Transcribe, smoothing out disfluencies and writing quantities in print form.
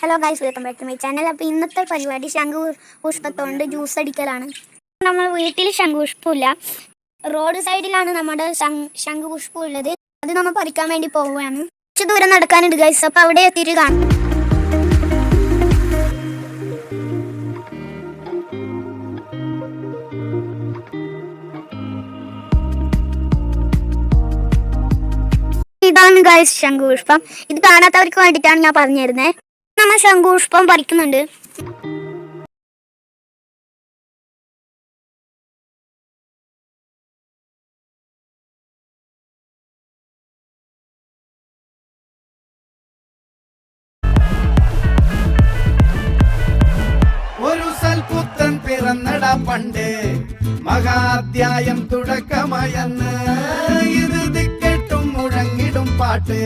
Hello guys, welcome back to my channel. അപ്പോൾ ഇന്നത്തെ പരിപാടി ശംഖുപുഷ്പത്തോണ്ട് ജ്യൂസ് അടിക്കലാണ്. നമ്മൾ വീട്ടിൽ ശംഖുപുഷ്പമില്ല, റോഡ് സൈഡിലാണ് നമ്മുടെ ശംഖുപുഷ്പം ഉള്ളത്. അത് നമ്മൾ പറിക്കാൻ വേണ്ടി പോവുകയാണ്. കുറച്ച് ദൂരം നടക്കാനുണ്ട് ഗൈസ്, അപ്പോൾ അവിടെ എത്തിയിട്ട് കാണാം. ഇതാണ് ഗൈസ് ശംഖുപുഷ്പം. ഇത് കാണാത്തവർക്ക് വേണ്ടിയിട്ടാണ് ഞാൻ പറഞ്ഞു തരുന്നത്. നമ്മൾ ശംഖുപുഷ്പം പറിക്കുന്നുണ്ട്. ഒരു സൽപുത്രൻ പിറന്നട പണ്ട്, മഹാധ്യായം തുടക്കമയന്ന് ഇത് ദിക്കെട്ടും മുഴങ്ങിടും പാട്ട്.